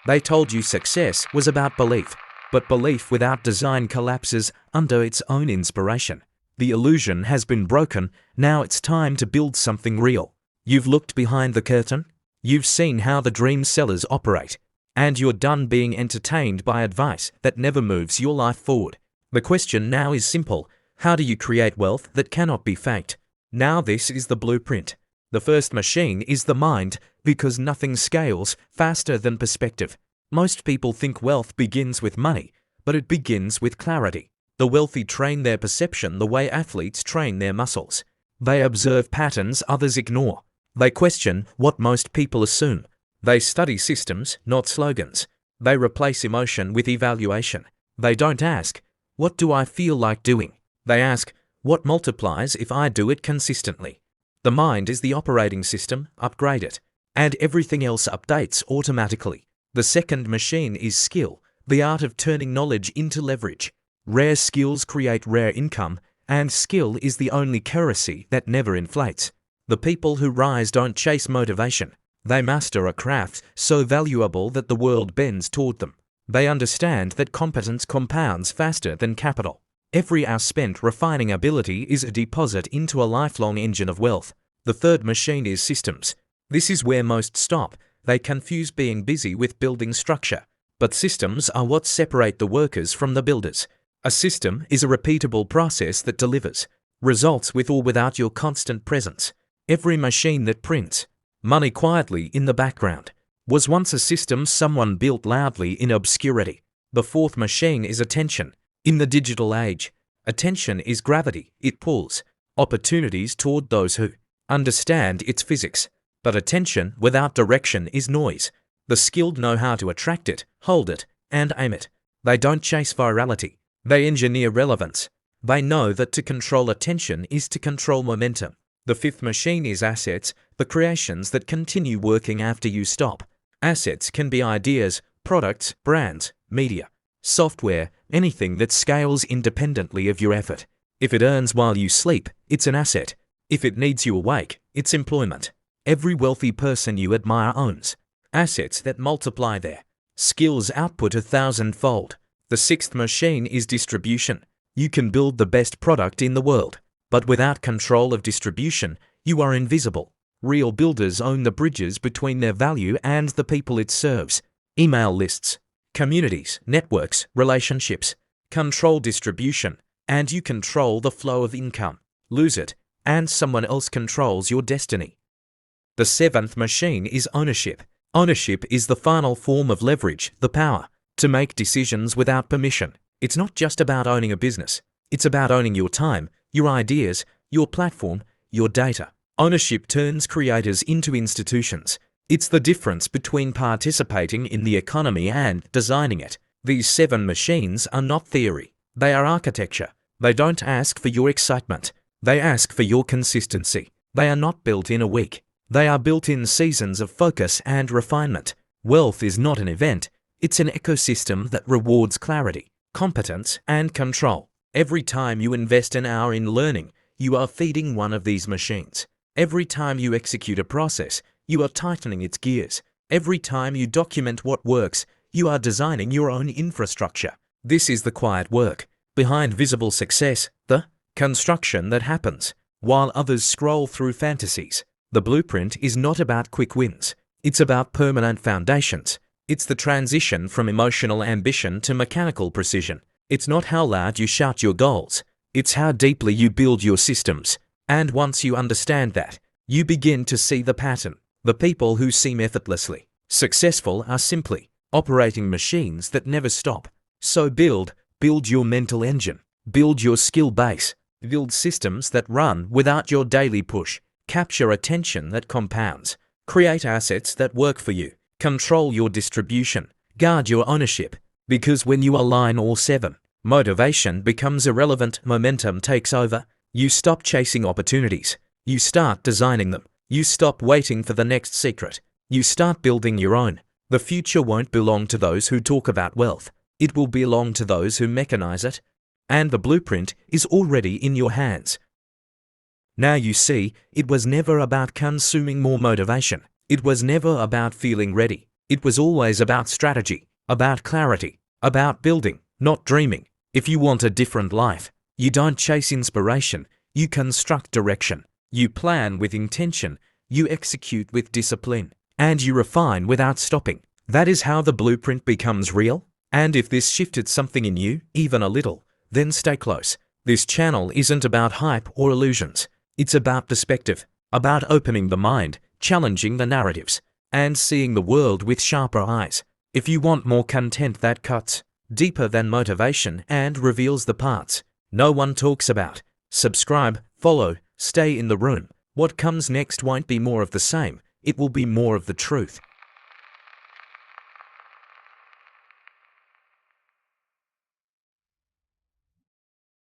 They told you success was about belief, but belief without design collapses under its own inspiration. The illusion has been broken, now it's time to build something real. You've looked behind the curtain, you've seen how the dream sellers operate, and you're done being entertained by advice that never moves your life forward. The question now is simple: how do you create wealth that cannot be faked? Now this is the blueprint. The first machine is the mind, because nothing scales faster than perspective. Most people think wealth begins with money, but it begins with clarity. The wealthy train their perception the way athletes train their muscles. They observe patterns others ignore. They question what most people assume. They study systems, not slogans. They replace emotion with evaluation. They don't ask, "What do I feel like doing?" They ask, "What multiplies if I do it consistently?" The mind is the operating system, upgrade it, and everything else updates automatically. The second machine is skill, the art of turning knowledge into leverage. Rare skills create rare income, and skill is the only currency that never inflates. The people who rise don't chase motivation. They master a craft so valuable that the world bends toward them. They understand that competence compounds faster than capital. Every hour spent refining ability is a deposit into a lifelong engine of wealth. The third machine is systems. This is where most stop. They confuse being busy with building structure. But systems are what separate the workers from the builders. A system is a repeatable process that delivers results with or without your constant presence. Every machine that prints money quietly in the background was once a system someone built loudly in obscurity. The fourth machine is attention. In the digital age, attention is gravity. It pulls opportunities toward those who understand its physics. But attention without direction is noise. The skilled know how to attract it, hold it, and aim it. They don't chase virality. They engineer relevance. They know that to control attention is to control momentum. The fifth machine is assets, the creations that continue working after you stop. Assets can be ideas, products, brands, media, software, anything that scales independently of your effort. If it earns while you sleep, it's an asset. If it needs you awake, it's employment. Every wealthy person you admire owns assets that multiply their skills output 1,000-fold. The sixth machine is distribution. You can build the best product in the world, but without control of distribution, you are invisible. Real builders own the bridges between their value and the people it serves. Email lists, communities, networks, relationships. Control distribution, and you control the flow of income. Lose it, and someone else controls your destiny. The seventh machine is ownership. Ownership is the final form of leverage, the power to make decisions without permission. It's not just about owning a business. It's about owning your time, your ideas, your platform, your data. Ownership turns creators into institutions. It's the difference between participating in the economy and designing it. These 7 machines are not theory. They are architecture. They don't ask for your excitement. They ask for your consistency. They are not built in a week. They are built in seasons of focus and refinement. Wealth is not an event. It's an ecosystem that rewards clarity, competence, and control. Every time you invest an hour in learning, you are feeding one of these machines. Every time you execute a process, you are tightening its gears. Every time you document what works, you are designing your own infrastructure. This is the quiet work behind visible success, the construction that happens while others scroll through fantasies. The blueprint is not about quick wins. It's about permanent foundations. It's the transition from emotional ambition to mechanical precision. It's not how loud you shout your goals. It's how deeply you build your systems. And once you understand that, you begin to see the pattern. The people who seem effortlessly successful are simply operating machines that never stop. So build your mental engine. Build your skill base. Build systems that run without your daily push. Capture attention that compounds. Create assets that work for you. Control your distribution. Guard your ownership. Because when you align all 7, motivation becomes irrelevant, momentum takes over. You stop chasing opportunities. You start designing them. You stop waiting for the next secret. You start building your own. The future won't belong to those who talk about wealth. It will belong to those who mechanize it. And the blueprint is already in your hands. Now you see, it was never about consuming more motivation. It was never about feeling ready. It was always about strategy, about clarity, about building, not dreaming. If you want a different life, you don't chase inspiration, you construct direction. You plan with intention, you execute with discipline, and you refine without stopping. That is how the blueprint becomes real. And if this shifted something in you, even a little, then stay close. This channel isn't about hype or illusions. It's about perspective, about opening the mind, challenging the narratives, and seeing the world with sharper eyes. If you want more content that cuts deeper than motivation and reveals the parts no one talks about, subscribe, follow, stay in the room. What comes next won't be more of the same, it will be more of the truth.